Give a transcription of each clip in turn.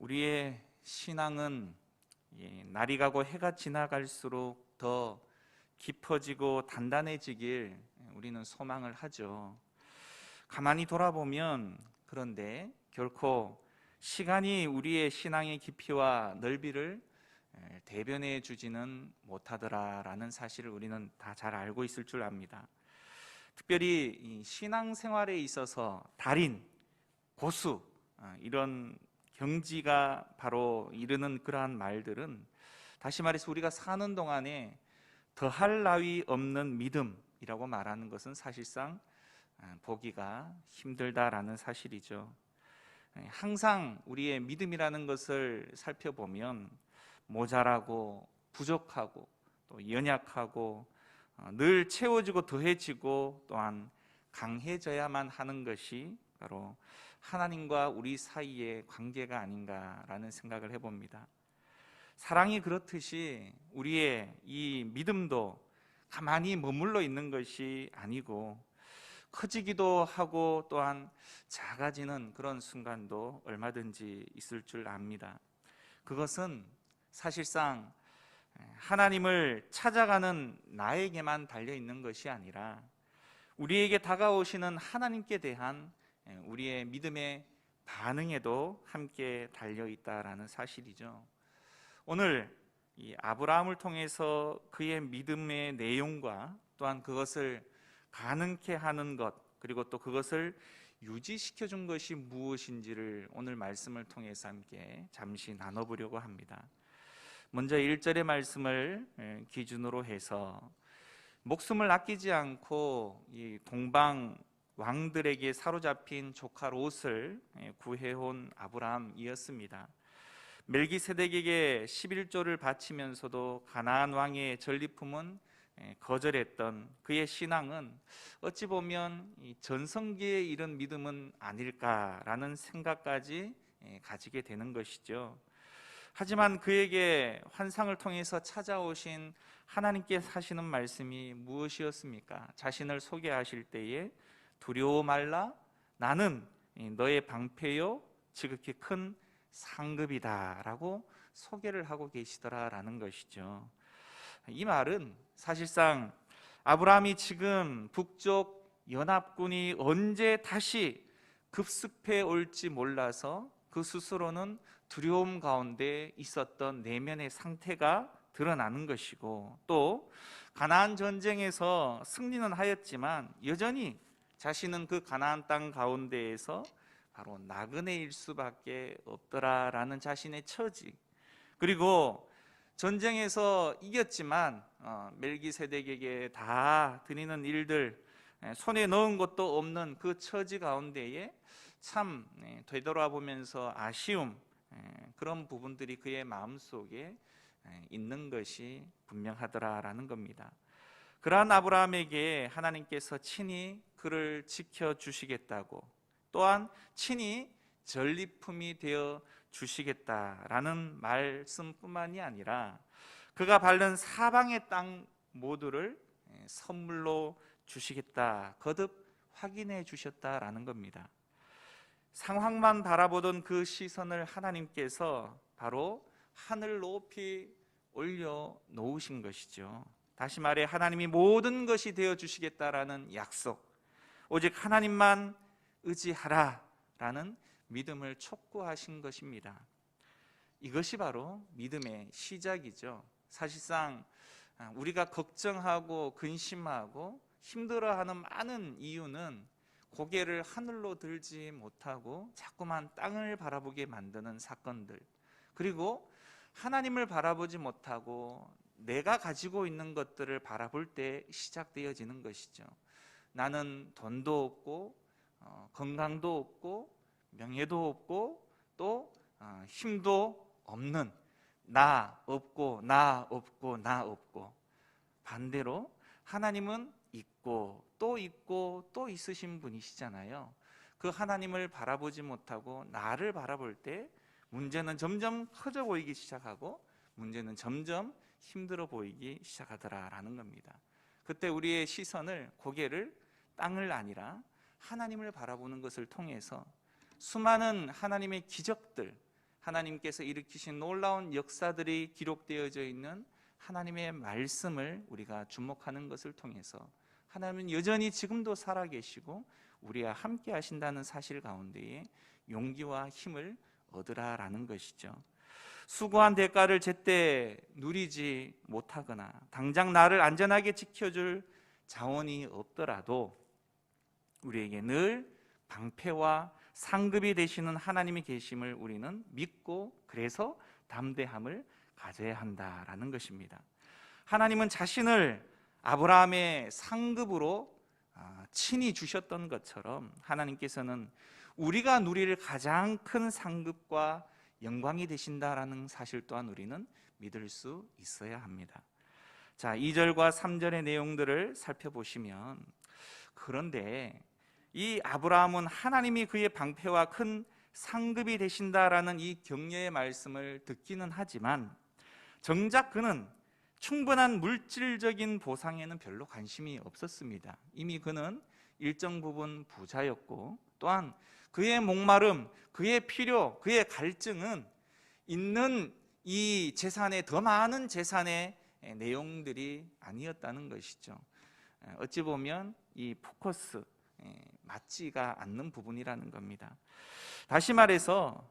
우리의 신앙은 날이 가고 해가 지나갈수록 더 깊어지고 단단해지길 우리는 소망을 하죠. 가만히 돌아보면 그런데 결코 시간이 우리의 신앙의 깊이와 넓이를 대변해 주지는 못하더라라는 사실을 우리는 다 잘 알고 있을 줄 압니다. 특별히 이 신앙생활에 있어서 달인, 고수 이런 경지가 바로 이르는 그러한 말들은 다시 말해서 우리가 사는 동안에 더할 나위 없는 믿음이라고 말하는 것은 사실상 보기가 힘들다라는 사실이죠. 항상 우리의 믿음이라는 것을 살펴보면 모자라고 부족하고 또 연약하고 늘 채워지고 더해지고 또한 강해져야만 하는 것이 바로 하나님과 우리 사이의 관계가 아닌가라는 생각을 해봅니다. 사랑이 그렇듯이 우리의 이 믿음도 가만히 머물러 있는 것이 아니고 커지기도 하고 또한 작아지는 그런 순간도 얼마든지 있을 줄 압니다. 그것은 사실상 하나님을 찾아가는 나에게만 달려있는 것이 아니라 우리에게 다가오시는 하나님께 대한 우리의 믿음의 반응에도 함께 달려있다라는 사실이죠. 오늘 이 아브라함을 통해서 그의 믿음의 내용과 또한 그것을 가능케 하는 것, 그리고 또 그것을 유지시켜 준 것이 무엇인지를 오늘 말씀을 통해서 함께 잠시 나눠보려고 합니다. 먼저 1절의 말씀을 기준으로 해서 목숨을 아끼지 않고 이 동방 왕들에게 사로잡힌 조카 롯을 구해온 아브라함이었습니다. 멜기세덱에게 11조를 바치면서도 가나안 왕의 전리품은 거절했던 그의 신앙은 어찌 보면 전성기에 이른 믿음은 아닐까라는 생각까지 가지게 되는 것이죠. 하지만 그에게 환상을 통해서 찾아오신 하나님께 하시는 말씀이 무엇이었습니까? 자신을 소개하실 때에 두려워 말라, 나는 너의 방패요 지극히 큰 상급이다 라고 소개를 하고 계시더라라는 것이죠. 이 말은 사실상 아브라함이 지금 북쪽 연합군이 언제 다시 급습해 올지 몰라서 그 스스로는 두려움 가운데 있었던 내면의 상태가 드러나는 것이고, 또 가나안 전쟁에서 승리는 하였지만 여전히 자신은 그 가나안 땅 가운데에서 바로 나그네일 수밖에 없더라라는 자신의 처지, 그리고 전쟁에서 이겼지만 멜기세덱에게 다 드리는 일들, 손에 넣은 것도 없는 그 처지 가운데에 참 되돌아보면서 아쉬움, 그런 부분들이 그의 마음속에 있는 것이 분명하더라라는 겁니다. 그러한 아브라함에게 하나님께서 친히 그를 지켜주시겠다고, 또한 친히 전리품이 되어 주시겠다라는 말씀뿐만이 아니라 그가 밟는 사방의 땅 모두를 선물로 주시겠다 거듭 확인해 주셨다라는 겁니다. 상황만 바라보던 그 시선을 하나님께서 바로 하늘 높이 올려 놓으신 것이죠. 다시 말해 하나님이 모든 것이 되어 주시겠다라는 약속, 오직 하나님만 의지하라라는 믿음을 촉구하신 것입니다. 이것이 바로 믿음의 시작이죠. 사실상 우리가 걱정하고 근심하고 힘들어하는 많은 이유는 고개를 하늘로 들지 못하고 자꾸만 땅을 바라보게 만드는 사건들, 그리고 하나님을 바라보지 못하고 내가 가지고 있는 것들을 바라볼 때 시작되어지는 것이죠. 나는 돈도 없고 건강도 없고 명예도 없고 또 힘도 없는 나 없고 나 없고 나 없고, 반대로 하나님은 있고 또 있으신 분이시잖아요. 그 하나님을 바라보지 못하고 나를 바라볼 때 문제는 점점 커져 보이기 시작하고 문제는 점점 힘들어 보이기 시작하더라라는 겁니다. 그때 우리의 시선을, 고개를 땅을 아니라 하나님을 바라보는 것을 통해서 수많은 하나님의 기적들, 하나님께서 일으키신 놀라운 역사들이 기록되어져 있는 하나님의 말씀을 우리가 주목하는 것을 통해서 하나님은 여전히 지금도 살아계시고 우리와 함께 하신다는 사실 가운데에 용기와 힘을 얻으라라는 것이죠. 수고한 대가를 제때 누리지 못하거나 당장 나를 안전하게 지켜줄 자원이 없더라도 우리에게 늘 방패와 상급이 되시는 하나님이 계심을 우리는 믿고 그래서 담대함을 가져야 한다라는 것입니다. 하나님은 자신을 아브라함의 상급으로 친히 주셨던 것처럼 하나님께서는 우리가 누릴 가장 큰 상급과 영광이 되신다라는 사실 또한 우리는 믿을 수 있어야 합니다. 자, 2절과 3절의 내용들을 살펴보시면, 그런데 이 아브라함은 하나님이 그의 방패와 큰 상급이 되신다라는 이 격려의 말씀을 듣기는 하지만 정작 그는 충분한 물질적인 보상에는 별로 관심이 없었습니다. 이미 그는 일정 부분 부자였고 또한 그의 목마름, 그의 필요, 그의 갈증은 있는 이 재산의 더 많은 재산의 내용들이 아니었다는 것이죠. 어찌 보면 이 포커스 맞지가 않는 부분이라는 겁니다. 다시 말해서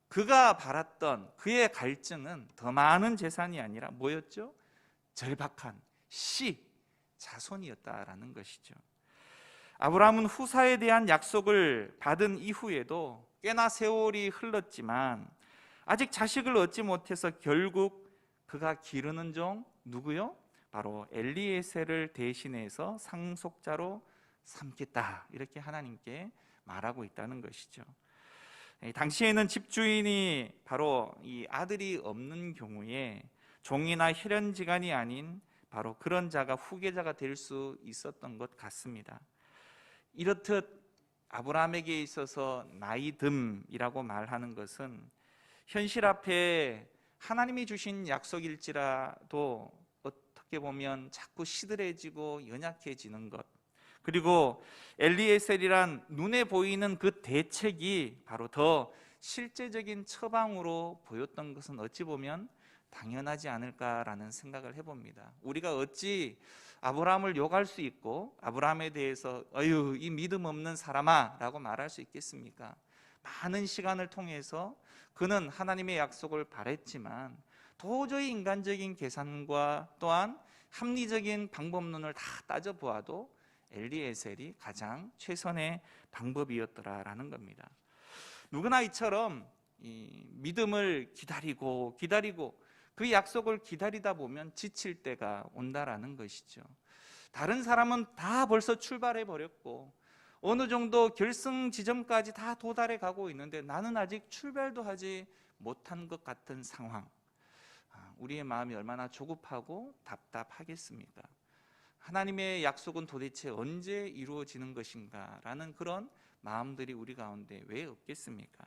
그가 바랐던 그의 갈증은 더 많은 재산이 아니라 뭐였죠? 절박한 씨, 자손이었다라는 것이죠. 아브라함은 후사에 대한 약속을 받은 이후에도 꽤나 세월이 흘렀지만 아직 자식을 얻지 못해서 결국 그가 기르는 종 누구요? 바로 엘리에셀을 대신해서 상속자로 삼겠다, 이렇게 하나님께 말하고 있다는 것이죠. 당시에는 집주인이 바로 이 아들이 없는 경우에 종이나 혈연지간이 아닌 바로 그런 자가 후계자가 될 수 있었던 것 같습니다. 이렇듯 아브라함에게 있어서 나이듦이라고 말하는 것은 현실 앞에 하나님이 주신 약속일지라도 어떻게 보면 자꾸 시들해지고 연약해지는 것, 그리고 엘리에셀이란 눈에 보이는 그 대책이 바로 더 실제적인 처방으로 보였던 것은 어찌 보면 당연하지 않을까라는 생각을 해봅니다. 우리가 어찌 아브라함을 욕할 수 있고 아브라함에 대해서 어휴 이 믿음 없는 사람아 라고 말할 수 있겠습니까? 많은 시간을 통해서 그는 하나님의 약속을 바랬지만 도저히 인간적인 계산과 또한 합리적인 방법론을 다 따져보아도 엘리에셀이 가장 최선의 방법이었더라라는 겁니다. 누구나 이처럼 이 믿음을 기다리고 그 약속을 기다리다 보면 지칠 때가 온다라는 것이죠. 다른 사람은 다 벌써 출발해 버렸고 어느 정도 결승 지점까지 다 도달해 가고 있는데 나는 아직 출발도 하지 못한 것 같은 상황. 우리의 마음이 얼마나 조급하고 답답하겠습니까? 하나님의 약속은 도대체 언제 이루어지는 것인가 라는 그런 마음들이 우리 가운데 왜 없겠습니까?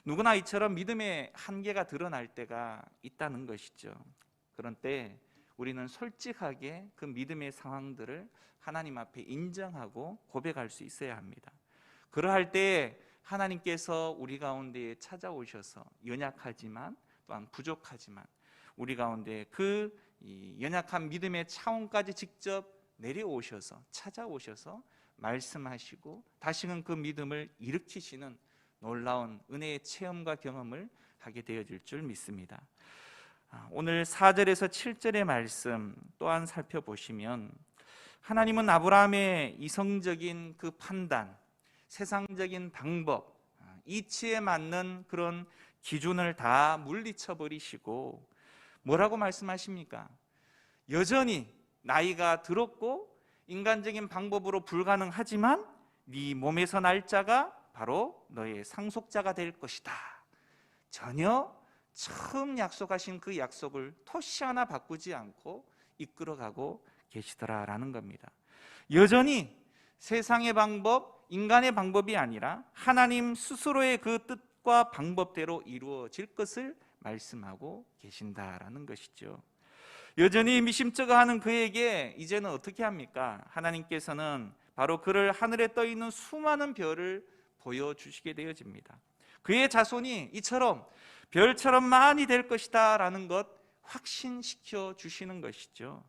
누구나 이처럼 믿음의 한계가 드러날 때가 있다는 것이죠. 그런 때 우리는 솔직하게 그 믿음의 상황들을 하나님 앞에 인정하고 고백할 수 있어야 합니다. 그러할 때 하나님께서 우리 가운데에 찾아오셔서 연약하지만 또한 부족하지만 우리 가운데 그 연약한 믿음의 차원까지 직접 내려오셔서 찾아오셔서 말씀하시고 다시금 그 믿음을 일으키시는 놀라운 은혜의 체험과 경험을 하게 되어질 줄 믿습니다. 오늘 4절에서 7절의 말씀 또한 살펴보시면 하나님은 아브라함의 이성적인 그 판단, 세상적인 방법, 이치에 맞는 그런 기준을 다 물리쳐 버리시고 뭐라고 말씀하십니까? 여전히 나이가 들었고 인간적인 방법으로 불가능하지만 네 몸에서 날 자가 바로 너의 상속자가 될 것이다. 전혀 처음 약속하신 그 약속을 토시 하나 바꾸지 않고 이끌어가고 계시더라라는 겁니다. 여전히 세상의 방법, 인간의 방법이 아니라 하나님 스스로의 그 뜻과 방법대로 이루어질 것을 말씀하고 계신다라는 것이죠. 여전히 미심쩍어하는 그에게 이제는 어떻게 합니까? 하나님께서는 바로 그를 하늘에 떠 있는 수많은 별을 보여주시게 되어집니다. 그의 자손이 이처럼 별처럼 많이 될 것이다 라는 것 확신시켜 주시는 것이죠.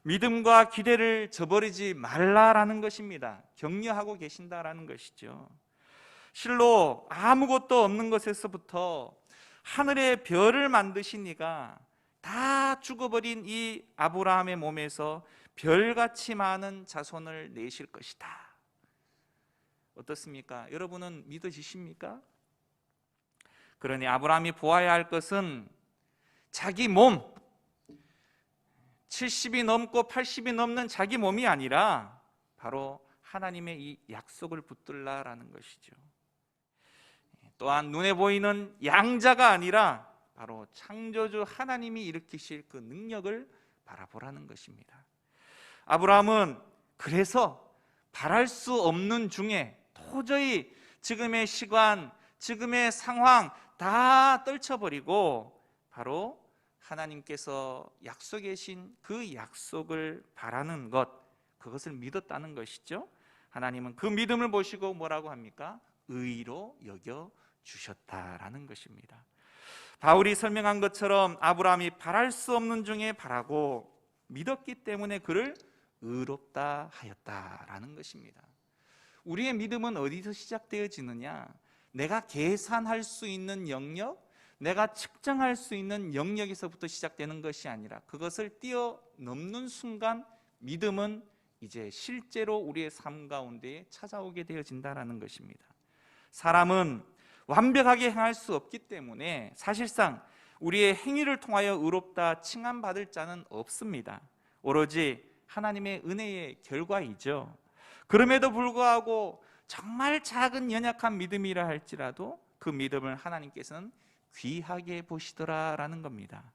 믿음과 기대를 저버리지 말라라는 것입니다. 격려하고 계신다라는 것이죠. 실로 아무것도 없는 것에서부터 하늘의 별을 만드신 이가 다 죽어버린 이 아브라함의 몸에서 별같이 많은 자손을 내실 것이다. 어떻습니까? 여러분은 믿어지십니까? 그러니 아브라함이 보아야 할 것은 자기 몸, 70이 넘고 80이 넘는 자기 몸이 아니라 바로 하나님의 이 약속을 붙들라라는 것이죠. 또한 눈에 보이는 양자가 아니라 바로 창조주 하나님이 일으키실 그 능력을 바라보라는 것입니다. 아브라함은 그래서 바랄 수 없는 중에 도저히 지금의 시간, 지금의 상황 다 떨쳐버리고 바로 하나님께서 약속하신 그 약속을 바라는 것, 그것을 믿었다는 것이죠. 하나님은 그 믿음을 보시고 뭐라고 합니까? 의로 여겨 주셨다라는 것입니다. 바울이 설명한 것처럼 아브라함이 바랄 수 없는 중에 바라고 믿었기 때문에 그를 의롭다 하였다라는 것입니다. 우리의 믿음은 어디서 시작되어지느냐? 내가 계산할 수 있는 영역, 내가 측정할 수 있는 영역에서부터 시작되는 것이 아니라 그것을 뛰어넘는 순간 믿음은 이제 실제로 우리의 삶 가운데 찾아오게 되어진다는 것입니다. 사람은 완벽하게 행할 수 없기 때문에 사실상 우리의 행위를 통하여 의롭다 칭함받을 자는 없습니다. 오로지 하나님의 은혜의 결과이죠. 그럼에도 불구하고 정말 작은 연약한 믿음이라 할지라도 그 믿음을 하나님께서는 귀하게 보시더라라는 겁니다.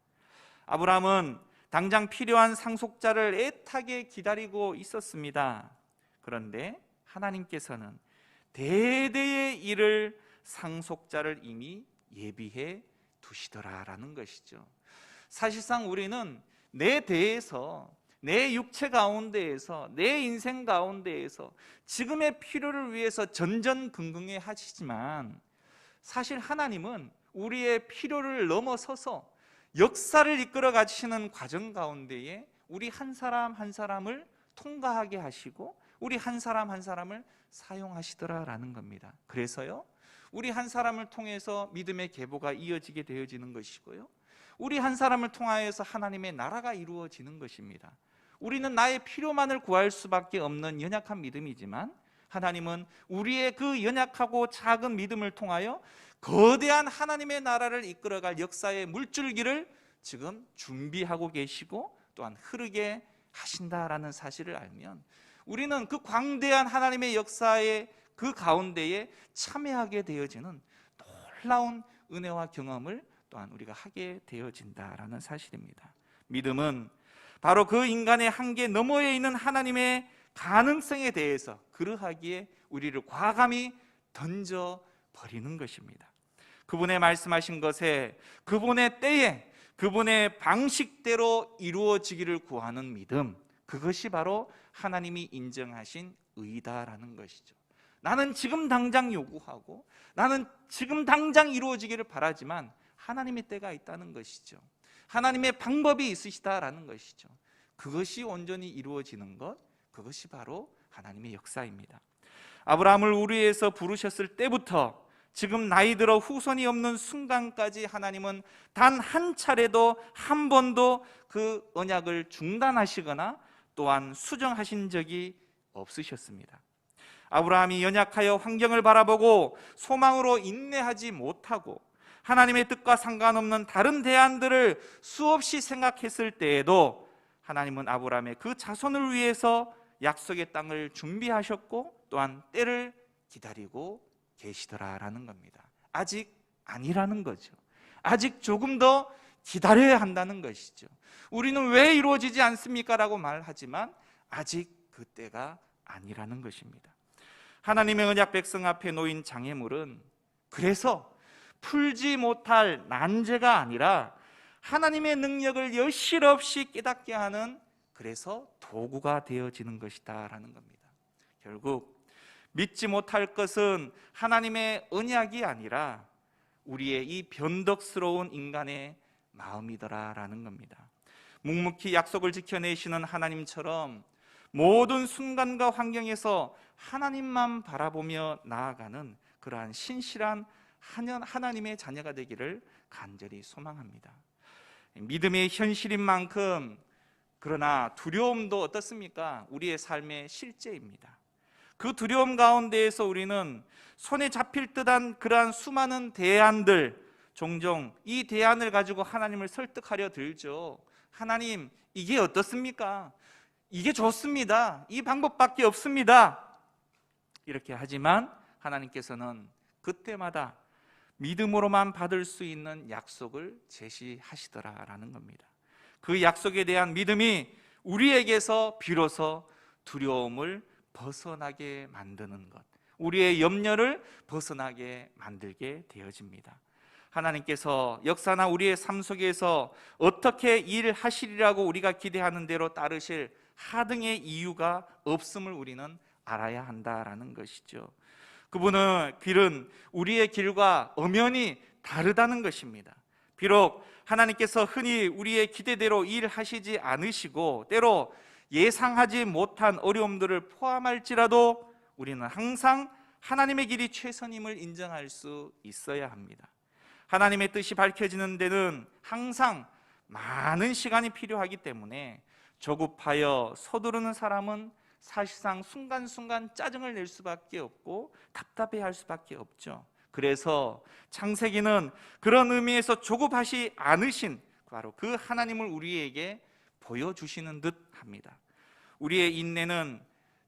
아브라함은 당장 필요한 상속자를 애타게 기다리고 있었습니다. 그런데 하나님께서는 대대의 일을 상속자를 이미 예비해 두시더라라는 것이죠. 사실상 우리는 내 대에서, 내 육체 가운데에서, 내 인생 가운데에서 지금의 필요를 위해서 전전긍긍해 하시지만 사실 하나님은 우리의 필요를 넘어서서 역사를 이끌어 가시는 과정 가운데에 우리 한 사람 한 사람을 통과하게 하시고 우리 한 사람 한 사람을 사용하시더라라는 겁니다. 그래서요, 우리 한 사람을 통해서 믿음의 계보가 이어지게 되어지는 것이고요, 우리 한 사람을 통하여서 하나님의 나라가 이루어지는 것입니다. 우리는 나의 필요만을 구할 수밖에 없는 연약한 믿음이지만 하나님은 우리의 그 연약하고 작은 믿음을 통하여 거대한 하나님의 나라를 이끌어갈 역사의 물줄기를 지금 준비하고 계시고 또한 흐르게 하신다라는 사실을 알면 우리는 그 광대한 하나님의 역사의 그 가운데에 참여하게 되어지는 놀라운 은혜와 경험을 또한 우리가 하게 되어진다라는 사실입니다. 믿음은 바로 그 인간의 한계 너머에 있는 하나님의 가능성에 대해서 그러하기에 우리를 과감히 던져버리는 것입니다. 그분의 말씀하신 것에, 그분의 때에, 그분의 방식대로 이루어지기를 구하는 믿음, 그것이 바로 하나님이 인정하신 의다라는 것이죠. 나는 지금 당장 요구하고 나는 지금 당장 이루어지기를 바라지만 하나님의 때가 있다는 것이죠. 하나님의 방법이 있으시다라는 것이죠. 그것이 온전히 이루어지는 것, 그것이 바로 하나님의 역사입니다. 아브라함을 우리에서 부르셨을 때부터 지금 나이 들어 후손이 없는 순간까지 하나님은 단 한 차례도 한 번도 그 언약을 중단하시거나 또한 수정하신 적이 없으셨습니다. 아브라함이 연약하여 환경을 바라보고 소망으로 인내하지 못하고 하나님의 뜻과 상관없는 다른 대안들을 수없이 생각했을 때에도 하나님은 아브라함의 그 자손을 위해서 약속의 땅을 준비하셨고 또한 때를 기다리고 계시더라라는 겁니다. 아직 아니라는 거죠. 아직 조금 더 기다려야 한다는 것이죠. 우리는 왜 이루어지지 않습니까? 라고 말하지만 아직 그 때가 아니라는 것입니다. 하나님의 언약 백성 앞에 놓인 장애물은 그래서 풀지 못할 난제가 아니라 하나님의 능력을 여실없이 깨닫게 하는 그래서 도구가 되어지는 것이다 라는 겁니다. 결국 믿지 못할 것은 하나님의 언약이 아니라 우리의 이 변덕스러운 인간의 마음이더라라는 겁니다. 묵묵히 약속을 지켜내시는 하나님처럼 모든 순간과 환경에서 하나님만 바라보며 나아가는 그러한 신실한 하나님의 자녀가 되기를 간절히 소망합니다. 믿음의 현실인 만큼 그러나 두려움도 어떻습니까? 우리의 삶의 실제입니다. 그 두려움 가운데에서 우리는 손에 잡힐 듯한 그러한 수많은 대안들, 종종 이 대안을 가지고 하나님을 설득하려 들죠. 하나님, 이게 어떻습니까? 이게 좋습니다. 이 방법밖에 없습니다. 이렇게 하지만 하나님께서는 그때마다 믿음으로만 받을 수 있는 약속을 제시하시더라라는 겁니다. 그 약속에 대한 믿음이 우리에게서 비로소 두려움을 벗어나게 만드는 것, 우리의 염려를 벗어나게 만들게 되어집니다. 하나님께서 역사나 우리의 삶 속에서 어떻게 일하시리라고 우리가 기대하는 대로 따르실 하등의 이유가 없음을 우리는 알아야 한다라는 것이죠. 그분의 길은 우리의 길과 엄연히 다르다는 것입니다. 비록 하나님께서 흔히 우리의 기대대로 일하시지 않으시고 때로 예상하지 못한 어려움들을 포함할지라도 우리는 항상 하나님의 길이 최선임을 인정할 수 있어야 합니다. 하나님의 뜻이 밝혀지는 데는 항상 많은 시간이 필요하기 때문에 조급하여 서두르는 사람은 사실상 순간순간 짜증을 낼 수밖에 없고 답답해할 수밖에 없죠. 그래서 창세기는 그런 의미에서 조급하지 않으신 바로 그 하나님을 우리에게 보여주시는 듯 합니다. 우리의 인내는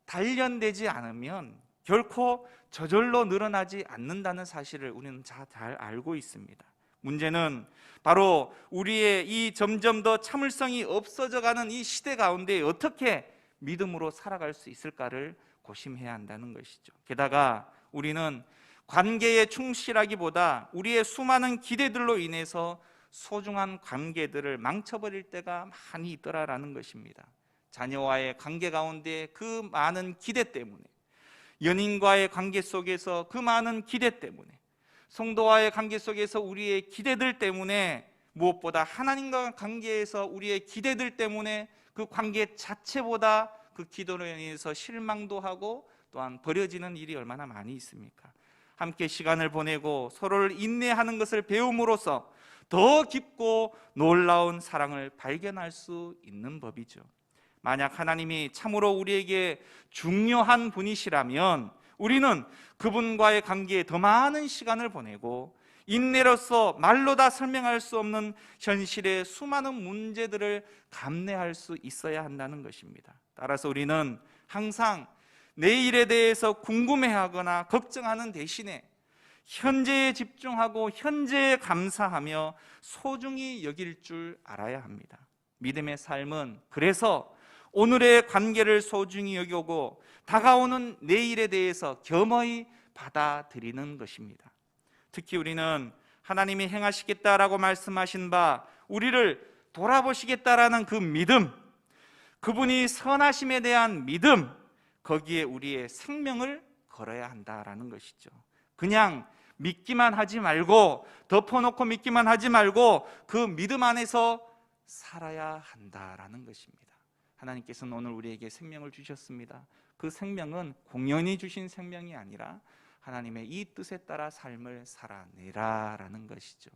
단련되지 않으면 결코 저절로 늘어나지 않는다는 사실을 우리는 잘 알고 있습니다. 문제는 바로 우리의 이 점점 더 참을성이 없어져가는 이 시대 가운데 어떻게 믿음으로 살아갈 수 있을까를 고심해야 한다는 것이죠. 게다가 우리는 관계에 충실하기보다 우리의 수많은 기대들로 인해서 소중한 관계들을 망쳐버릴 때가 많이 있더라라는 것입니다. 자녀와의 관계 가운데 그 많은 기대 때문에, 연인과의 관계 속에서 그 많은 기대 때문에, 성도와의 관계 속에서 우리의 기대들 때문에, 무엇보다 하나님과 관계에서 우리의 기대들 때문에 그 관계 자체보다 그 기도로 인해서 실망도 하고 또한 버려지는 일이 얼마나 많이 있습니까? 함께 시간을 보내고 서로를 인내하는 것을 배움으로써 더 깊고 놀라운 사랑을 발견할 수 있는 법이죠. 만약 하나님이 참으로 우리에게 중요한 분이시라면 우리는 그분과의 관계에 더 많은 시간을 보내고 인내로서 말로 다 설명할 수 없는 현실의 수많은 문제들을 감내할 수 있어야 한다는 것입니다. 따라서 우리는 항상 내일에 대해서 궁금해하거나 걱정하는 대신에 현재에 집중하고 현재에 감사하며 소중히 여길 줄 알아야 합니다. 믿음의 삶은 그래서 오늘의 관계를 소중히 여기고 다가오는 내일에 대해서 겸허히 받아들이는 것입니다. 특히 우리는 하나님이 행하시겠다라고 말씀하신 바 우리를 돌아보시겠다라는 그 믿음, 그분이 선하심에 대한 믿음, 거기에 우리의 생명을 걸어야 한다라는 것이죠. 그냥 믿기만 하지 말고 덮어놓고 믿기만 하지 말고 그 믿음 안에서 살아야 한다라는 것입니다. 하나님께서는 오늘 우리에게 생명을 주셨습니다. 그 생명은 공연히 주신 생명이 아니라 하나님의 이 뜻에 따라 삶을 살아내라라는 것이죠.